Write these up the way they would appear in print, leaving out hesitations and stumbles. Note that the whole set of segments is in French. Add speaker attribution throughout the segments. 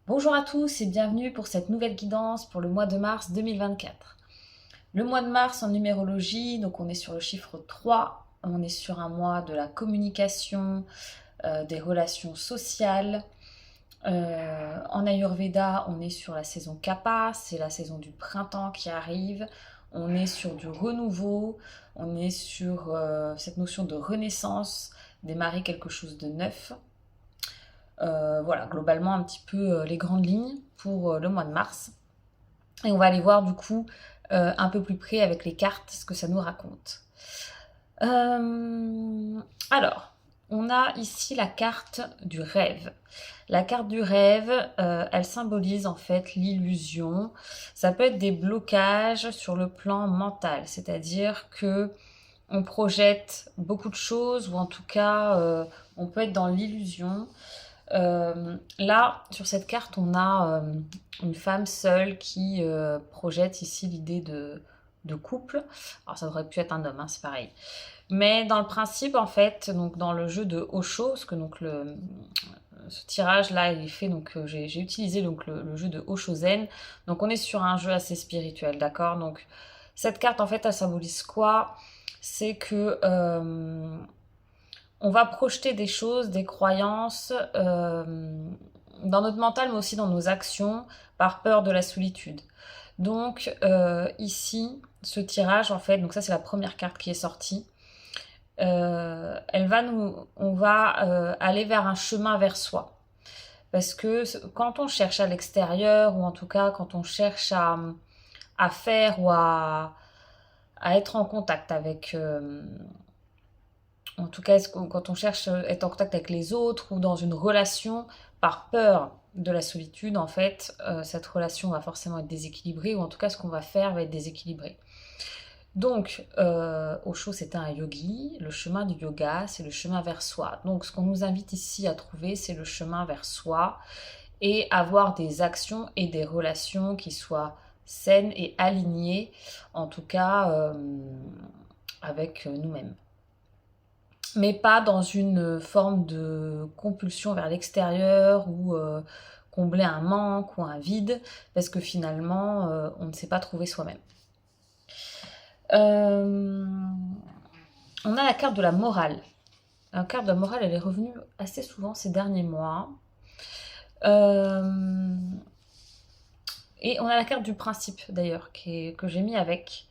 Speaker 1: Bonjour à tous et bienvenue pour cette nouvelle guidance pour le mois de mars 2024. Le mois de mars en numérologie, donc on est sur le chiffre 3, on est sur un mois de la communication, des relations sociales. En Ayurveda, on est sur la saison Kapha, c'est la saison du printemps qui arrive. On est sur du renouveau, on est sur cette notion de renaissance, démarrer quelque chose de neuf. Voilà, globalement un petit peu les grandes lignes pour le mois de mars. Et on va aller voir du coup un peu plus près avec les cartes ce que ça nous raconte. Alors, on a ici la carte du rêve. La carte du rêve, elle symbolise en fait l'illusion. Ça peut être des blocages sur le plan mental, c'est-à-dire que on projette beaucoup de choses ou en tout cas on peut être dans l'illusion. Là, sur cette carte, on a une femme seule qui projette ici l'idée de couple. Alors, ça aurait pu être un homme, hein, c'est pareil. Mais dans le principe, en fait, donc dans le jeu de Osho, parce que donc ce tirage là, il est fait, donc j'ai utilisé donc le jeu de Osho Zen. Donc on est sur un jeu assez spirituel, d'accord. Donc cette carte, en fait, elle symbolise quoi? C'est que on va projeter des choses, des croyances dans notre mental, mais aussi dans nos actions, par peur de la solitude. Donc ici, ce tirage, en fait, donc ça c'est la première carte qui est sortie. On va aller vers un chemin vers soi. Parce que quand on cherche à l'extérieur, ou en tout cas quand on cherche à faire ou à être en contact avec en tout cas, quand on cherche à être en contact avec les autres ou dans une relation, par peur de la solitude, en fait, cette relation va forcément être déséquilibrée, ou en tout cas, ce qu'on va faire va être déséquilibré. Donc, Osho, c'était un yogi. Le chemin du yoga, c'est le chemin vers soi. Donc, ce qu'on nous invite ici à trouver, c'est le chemin vers soi et avoir des actions et des relations qui soient saines et alignées, en tout cas, avec nous-mêmes, mais pas dans une forme de compulsion vers l'extérieur ou combler un manque ou un vide, parce que finalement, on ne sait pas trouver soi-même. Euh, on a la carte de la morale. La carte de la morale, elle est revenue assez souvent ces derniers mois. Euh, et on a la carte du principe, d'ailleurs, que j'ai mis avec.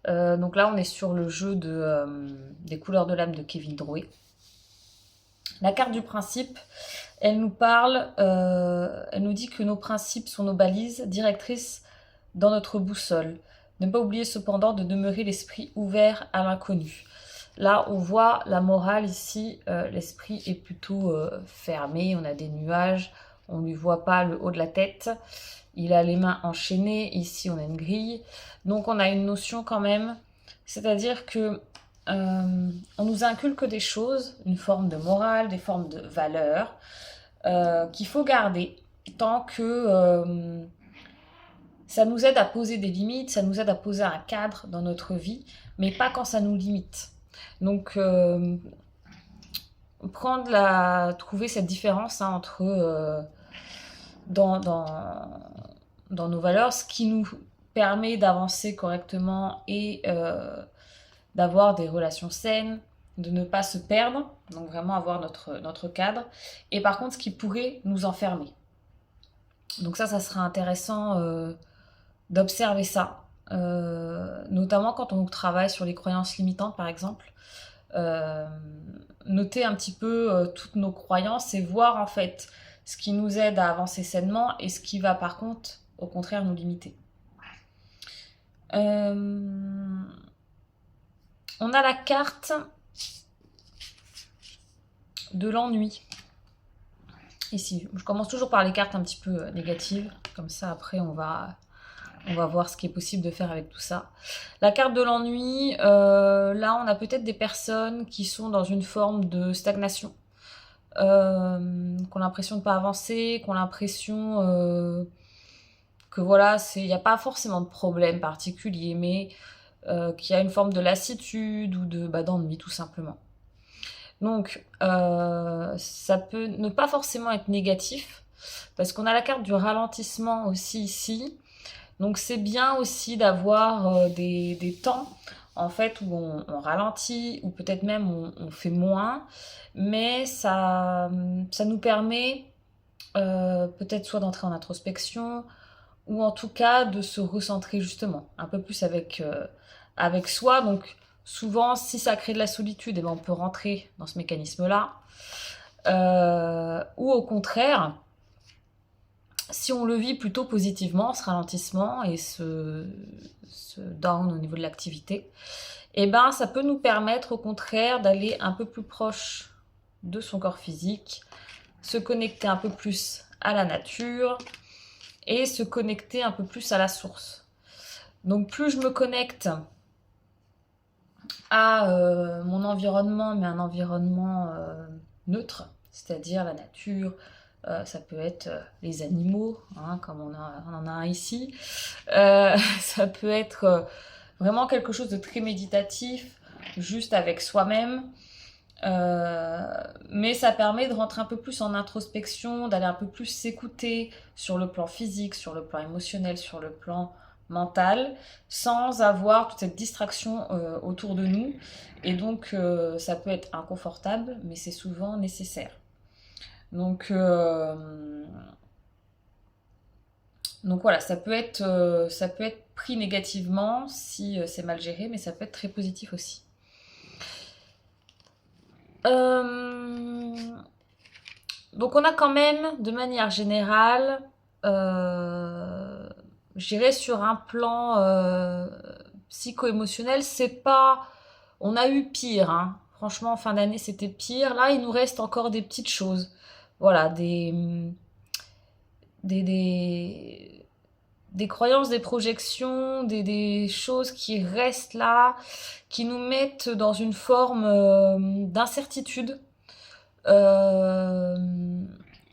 Speaker 1: Donc là, on est sur le jeu des couleurs de l'âme de Kevin Drouet. La carte du principe, elle nous parle, elle nous dit que nos principes sont nos balises directrices dans notre boussole. Ne pas oublier cependant de demeurer l'esprit ouvert à l'inconnu. Là, on voit la morale ici, l'esprit est plutôt fermé, on a des nuages, on ne lui voit pas le haut de la tête, il a les mains enchaînées, ici on a une grille. Donc on a une notion quand même, c'est-à-dire que on nous inculque des choses, une forme de morale, des formes de valeurs, qu'il faut garder tant que ça nous aide à poser des limites, ça nous aide à poser un cadre dans notre vie, mais pas quand ça nous limite. Donc, trouver cette différence hein, entre dans, dans, dans nos valeurs, ce qui nous permet d'avancer correctement et d'avoir des relations saines, de ne pas se perdre, donc vraiment avoir notre cadre, et par contre ce qui pourrait nous enfermer. Donc ça sera intéressant d'observer ça, notamment quand on travaille sur les croyances limitantes par exemple. Euh, Noter un petit peu toutes nos croyances et voir en fait ce qui nous aide à avancer sainement et ce qui va par contre au contraire nous limiter. On a la carte de l'ennui. Ici, je commence toujours par les cartes un petit peu négatives, comme ça après on va voir ce qui est possible de faire avec tout ça. La carte de l'ennui, là on a peut-être des personnes qui sont dans une forme de stagnation, qui ont l'impression de ne pas avancer, qui ont l'impression que voilà, il n'y a pas forcément de problème particulier, mais qu'il y a une forme de lassitude ou d'ennui tout simplement. Donc ça peut ne pas forcément être négatif, parce qu'on a la carte du ralentissement aussi ici. Donc c'est bien aussi d'avoir des temps en fait où on ralentit, ou peut-être même on fait moins, mais ça nous permet peut-être soit d'entrer en introspection, ou en tout cas de se recentrer justement un peu plus avec soi. Donc souvent, si ça crée de la solitude, eh ben, on peut rentrer dans ce mécanisme-là. Ou au contraire, si on le vit plutôt positivement, ce ralentissement et ce down au niveau de l'activité, eh ben, ça peut nous permettre au contraire d'aller un peu plus proche de son corps physique, se connecter un peu plus à la nature et se connecter un peu plus à la source. Donc plus je me connecte à mon environnement, mais un environnement neutre, c'est-à-dire la nature, ça peut être les animaux, hein, comme on en a un ici, ça peut être vraiment quelque chose de très méditatif, juste avec soi-même, mais ça permet de rentrer un peu plus en introspection, d'aller un peu plus s'écouter sur le plan physique, sur le plan émotionnel, sur le plan mental, sans avoir toute cette distraction autour de nous. Et donc ça peut être inconfortable, mais c'est souvent nécessaire. Donc voilà, ça peut être pris négativement si c'est mal géré, mais ça peut être très positif aussi. Donc on a quand même, de manière générale, je dirais sur un plan psycho-émotionnel, c'est pas... On a eu pire, hein. Franchement, en fin d'année, c'était pire. Là, il nous reste encore des petites choses. Voilà, des croyances, des projections, des choses qui restent là, qui nous mettent dans une forme d'incertitude. Euh,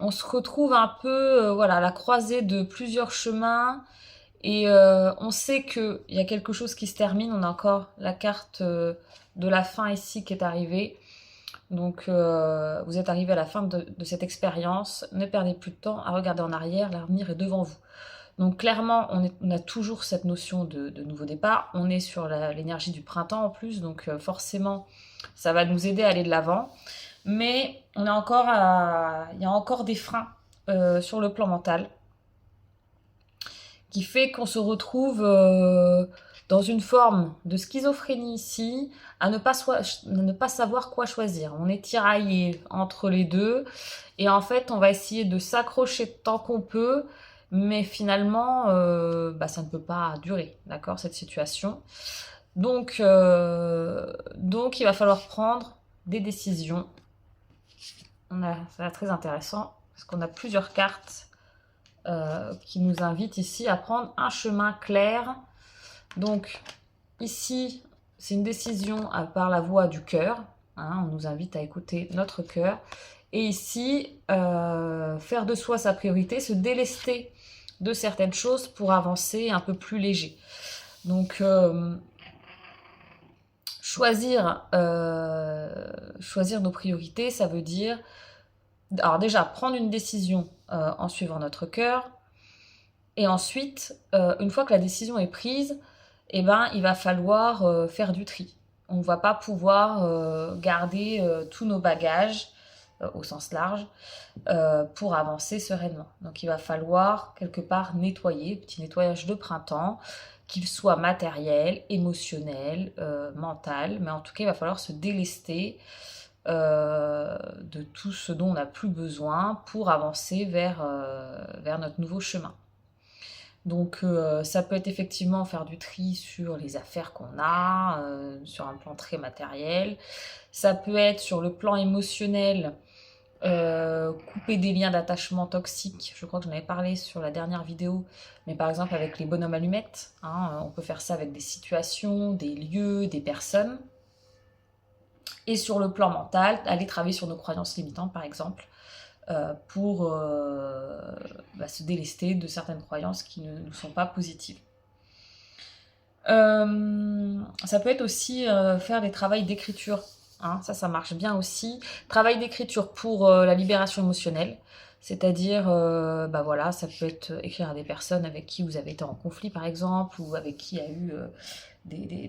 Speaker 1: on se retrouve un peu voilà, à la croisée de plusieurs chemins, et on sait qu'il y a quelque chose qui se termine. On a encore la carte de la fin ici qui est arrivée. Donc vous êtes arrivé à la fin de cette expérience. Ne perdez plus de temps à regarder en arrière, l'avenir est devant vous. Donc clairement, on a toujours cette notion de nouveau départ. On est sur l'énergie du printemps en plus, donc forcément, ça va nous aider à aller de l'avant. Mais il y a encore des freins sur le plan mental, qui fait qu'on se retrouve dans une forme de schizophrénie ici, à ne pas savoir quoi choisir. On est tiraillé entre les deux, et en fait, on va essayer de s'accrocher tant qu'on peut, mais finalement, ça ne peut pas durer, d'accord, cette situation. Donc, il va falloir prendre des décisions. C'est très intéressant, parce qu'on a plusieurs cartes qui nous invitent ici à prendre un chemin clair. Donc, ici, c'est une décision par la voix du cœur. Hein, on nous invite à écouter notre cœur. Et ici, faire de soi sa priorité, se délester de certaines choses pour avancer un peu plus léger. Donc, choisir nos priorités, ça veut dire, alors déjà, prendre une décision en suivant notre cœur, et ensuite, une fois que la décision est prise, eh ben, il va falloir faire du tri. On ne va pas pouvoir garder tous nos bagages, au sens large, pour avancer sereinement. Donc il va falloir quelque part nettoyer, petit nettoyage de printemps, qu'il soit matériel, émotionnel, mental, mais en tout cas il va falloir se délester de tout ce dont on n'a plus besoin pour avancer vers notre nouveau chemin. Donc ça peut être effectivement faire du tri sur les affaires qu'on a, sur un plan très matériel. Ça peut être sur le plan émotionnel, couper des liens d'attachement toxiques. Je crois que j'en avais parlé sur la dernière vidéo, mais par exemple avec les bonhommes allumettes, hein, on peut faire ça avec des situations, des lieux, des personnes. Et sur le plan mental, aller travailler sur nos croyances limitantes par exemple, pour se délester de certaines croyances qui ne nous sont pas positives. Ça peut être aussi faire des travails d'écriture, hein, ça marche bien aussi. Travail d'écriture pour la libération émotionnelle, C'est-à-dire, bah voilà, ça peut être écrire à des personnes avec qui vous avez été en conflit par exemple, ou avec qui il y a eu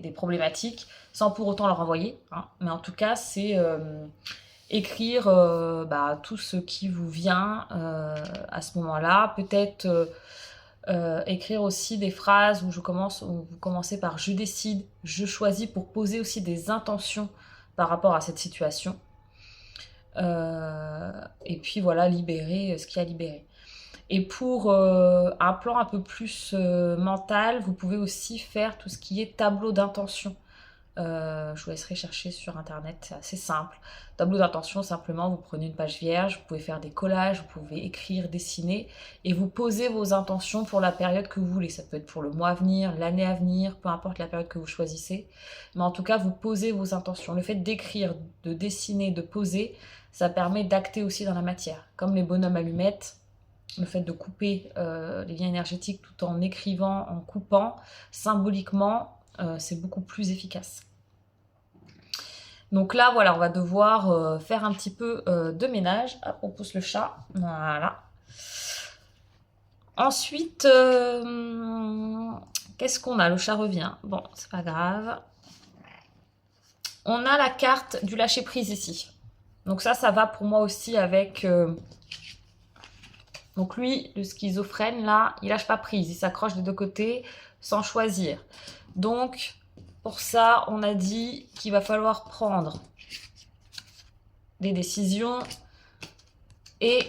Speaker 1: des problématiques, sans pour autant leur envoyer, hein. Mais en tout cas, c'est écrire bah, tout ce qui vous vient à ce moment-là. Peut-être écrire aussi des phrases où vous commencez par je décide, je choisis, pour poser aussi des intentions par rapport à cette situation. Et puis voilà, libérer ce qu'il y a à libérer. Et pour un plan un peu plus mental, vous pouvez aussi faire tout ce qui est tableau d'intention. Je vous laisserai chercher sur internet, c'est assez simple. Tableau d'intention, simplement, vous prenez une page vierge, vous pouvez faire des collages, vous pouvez écrire, dessiner, et vous posez vos intentions pour la période que vous voulez. Ça peut être pour le mois à venir, l'année à venir, peu importe la période que vous choisissez. Mais en tout cas, vous posez vos intentions. Le fait d'écrire, de dessiner, de poser, ça permet d'acter aussi dans la matière. Comme les bonhommes allumettes, le fait de couper les liens énergétiques tout en écrivant, en coupant, symboliquement, c'est beaucoup plus efficace. Donc là, voilà, on va devoir faire un petit peu de ménage. Hop, on pousse le chat. Voilà. Ensuite, qu'est-ce qu'on a? Le chat revient. Bon, c'est pas grave. On a la carte du lâcher-prise ici. Donc ça va pour moi aussi avec... Donc lui, le schizophrène, là, il lâche pas prise. Il s'accroche des deux côtés sans choisir. Donc, pour ça, on a dit qu'il va falloir prendre des décisions et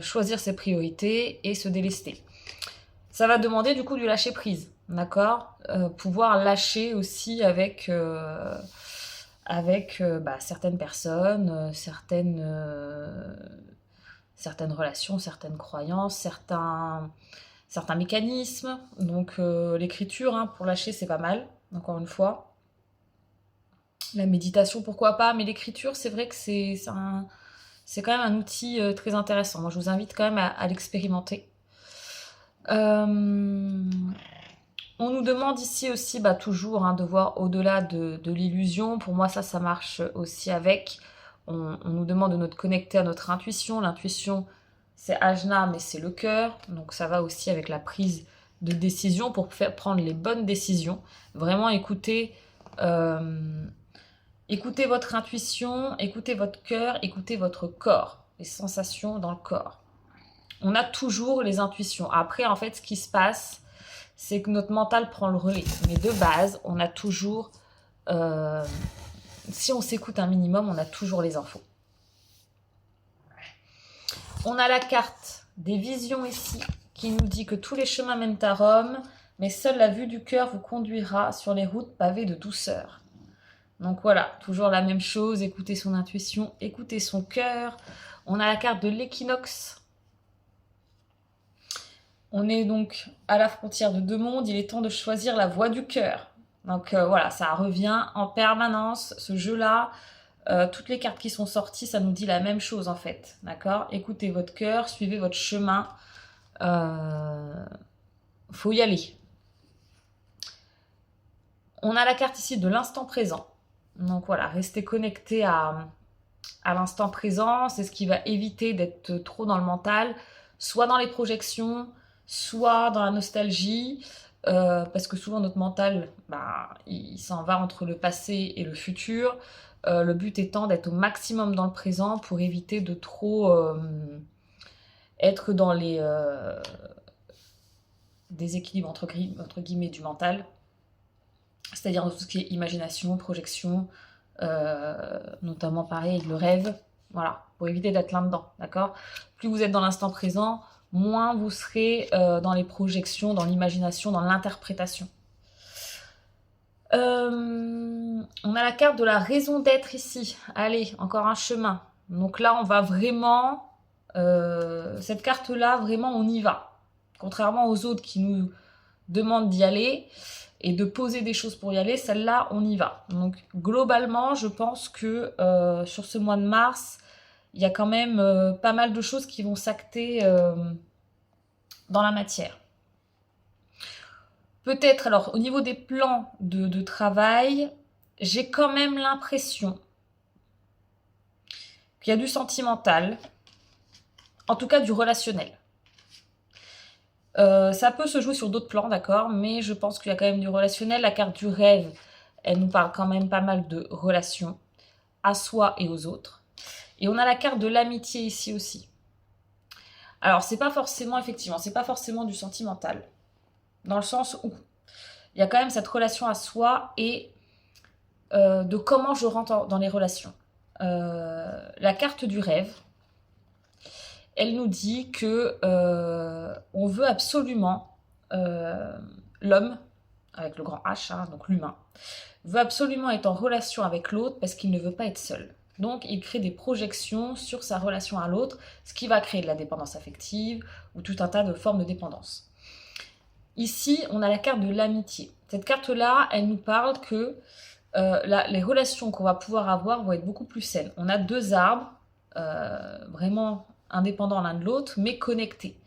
Speaker 1: choisir ses priorités et se délester. Ça va demander du coup du lâcher prise, d'accord? Pouvoir lâcher aussi avec bah, certaines personnes, certaines relations, certaines croyances, certains mécanismes. Donc l'écriture, hein, pour lâcher, c'est pas mal, encore une fois. La méditation, pourquoi pas, mais l'écriture, c'est vrai que c'est quand même un outil très intéressant. Moi, je vous invite quand même à l'expérimenter. On nous demande ici aussi, bah, toujours, hein, de voir au-delà de l'illusion. Pour moi, ça marche aussi avec. On nous demande de nous connecter à notre intuition. L'intuition, c'est Ajna, mais c'est le cœur. Donc ça va aussi avec la prise de décision pour prendre les bonnes décisions. Vraiment écouter votre intuition, écoutez votre cœur, écoutez votre corps, les sensations dans le corps. On a toujours les intuitions. Après, en fait, ce qui se passe, c'est que notre mental prend le relais. Mais de base, on a toujours... si on s'écoute un minimum, on a toujours les infos. On a la carte des visions ici, qui nous dit que tous les chemins mènent à Rome, mais seule la vue du cœur vous conduira sur les routes pavées de douceur. Donc voilà, toujours la même chose, écouter son intuition, écouter son cœur. On a la carte de l'équinoxe. On est donc à la frontière de deux mondes, il est temps de choisir la voie du cœur. Donc voilà, ça revient en permanence, ce jeu-là. Toutes les cartes qui sont sorties, ça nous dit la même chose en fait, d'accord? Écoutez votre cœur, suivez votre chemin. Faut y aller. On a la carte ici de l'instant présent. Donc voilà, restez connecté à l'instant présent, c'est ce qui va éviter d'être trop dans le mental, soit dans les projections, soit dans la nostalgie, parce que souvent notre mental, bah, il s'en va entre le passé et le futur. Le but étant d'être au maximum dans le présent pour éviter de trop être dans les déséquilibres entre guillemets du mental. C'est-à-dire tout ce qui est imagination, projection, notamment pareil avec le rêve, voilà, pour éviter d'être là-dedans, d'accord? Plus vous êtes dans l'instant présent, moins vous serez dans les projections, dans l'imagination, dans l'interprétation. On a la carte de la raison d'être ici. Allez, encore un chemin. Donc là, on va vraiment... cette carte-là, vraiment, on y va. Contrairement aux autres qui nous demandent d'y aller et de poser des choses pour y aller, celle-là, on y va. Donc, globalement, je pense que sur ce mois de mars, il y a quand même pas mal de choses qui vont s'acter dans la matière. Peut-être, alors, au niveau des plans de travail, j'ai quand même l'impression qu'il y a du sentimental. En tout cas du relationnel. Ça peut se jouer sur d'autres plans, d'accord, mais je pense qu'il y a quand même du relationnel. La carte du rêve, elle nous parle quand même pas mal de relations à soi et aux autres. Et on a la carte de l'amitié ici aussi. Alors, c'est pas forcément, effectivement, c'est pas forcément du sentimental. Dans le sens où il y a quand même cette relation à soi et de comment je rentre dans les relations. La carte du rêve, elle nous dit que on veut absolument l'homme, avec le grand H, hein, donc l'humain, veut absolument être en relation avec l'autre parce qu'il ne veut pas être seul. Donc il crée des projections sur sa relation à l'autre, ce qui va créer de la dépendance affective ou tout un tas de formes de dépendance. Ici, on a la carte de l'amitié. Cette carte-là, elle nous parle que les relations qu'on va pouvoir avoir vont être beaucoup plus saines. On a deux arbres, vraiment indépendants l'un de l'autre, mais connectés.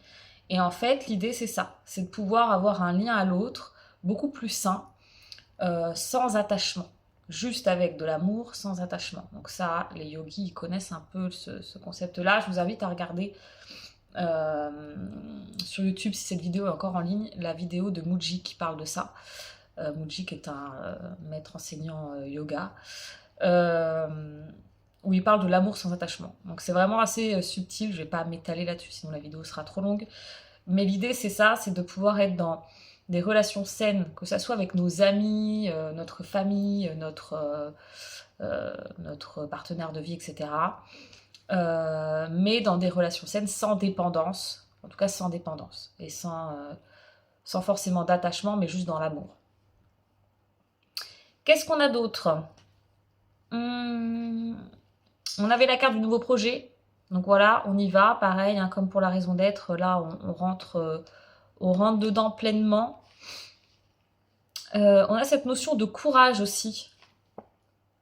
Speaker 1: Et en fait, l'idée, c'est ça, c'est de pouvoir avoir un lien à l'autre beaucoup plus sain, sans attachement. Juste avec de l'amour, sans attachement. Donc ça, les yogis, ils connaissent un peu ce concept-là. Je vous invite à regarder sur YouTube, si cette vidéo est encore en ligne, la vidéo de Mooji qui parle de ça. Mooji qui est un maître enseignant yoga, où il parle de l'amour sans attachement. Donc c'est vraiment assez subtil, je vais pas m'étaler là-dessus, sinon la vidéo sera trop longue. Mais l'idée c'est ça, c'est de pouvoir être dans des relations saines, que ça soit avec nos amis, notre famille, notre partenaire de vie, etc. Mais dans des relations saines, sans dépendance, en tout cas sans dépendance, et sans forcément d'attachement, mais juste dans l'amour. Qu'est-ce qu'on a d'autre? On avait la carte du nouveau projet, donc voilà, on y va, pareil, hein, comme pour la raison d'être, là on rentre dedans pleinement. On a cette notion de courage aussi,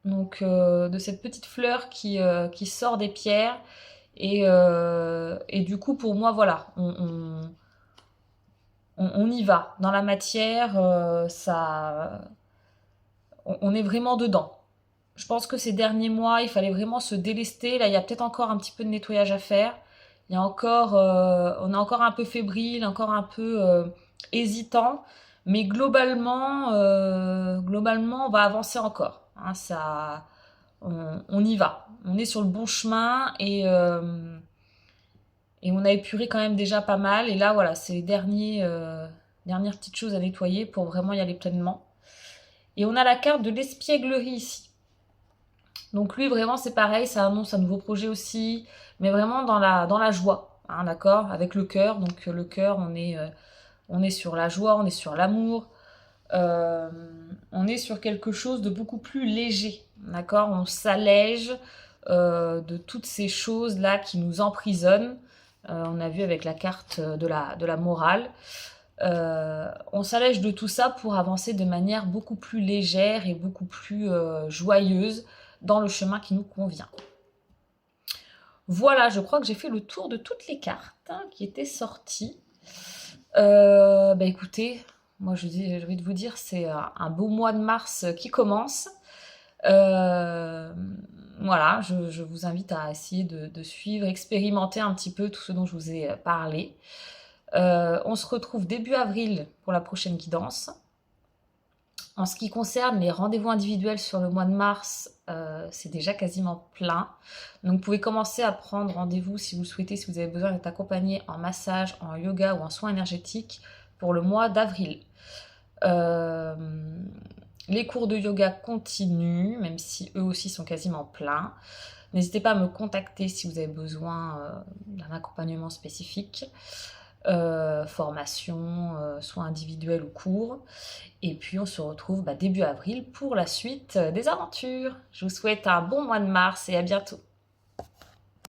Speaker 1: donc de cette petite fleur qui sort des pierres, et du coup pour moi voilà, on y va, dans la matière, on est vraiment dedans. Je pense que ces derniers mois, il fallait vraiment se délester. Là, il y a peut-être encore un petit peu de nettoyage à faire. Il y a encore, on est encore un peu fébrile, encore un peu hésitant. Mais globalement, on va avancer encore. Hein, on y va. On est sur le bon chemin et on a épuré quand même déjà pas mal. Et là, voilà, c'est les dernières petites choses à nettoyer pour vraiment y aller pleinement. Et on a la carte de l'espièglerie ici. Donc lui, vraiment, c'est pareil, ça annonce un nouveau projet aussi, mais vraiment dans la joie, hein, d'accord, avec le cœur. Donc le cœur, on est sur la joie, on est sur l'amour, on est sur quelque chose de beaucoup plus léger, d'accord. On s'allège de toutes ces choses-là qui nous emprisonnent. On a vu avec la carte de la morale. On s'allège de tout ça pour avancer de manière beaucoup plus légère et beaucoup plus joyeuse dans le chemin qui nous convient. Voilà, je crois que j'ai fait le tour de toutes les cartes qui étaient sorties. Écoutez, moi j'ai envie de vous dire, c'est un beau mois de mars qui commence. Voilà, je vous invite à essayer de suivre, expérimenter un petit peu tout ce dont je vous ai parlé. On se retrouve début avril pour la prochaine guidance. En ce qui concerne les rendez-vous individuels sur le mois de mars, c'est déjà quasiment plein. Donc vous pouvez commencer à prendre rendez-vous si vous le souhaitez, si vous avez besoin d'être accompagné en massage, en yoga ou en soins énergétiques pour le mois d'avril. Les cours de yoga continuent, même si eux aussi sont quasiment pleins. N'hésitez pas à me contacter si vous avez besoin d'un accompagnement spécifique. Formation, soit individuelle ou cours. Et puis on se retrouve début avril pour la suite des aventures. Je vous souhaite un bon mois de mars et à bientôt.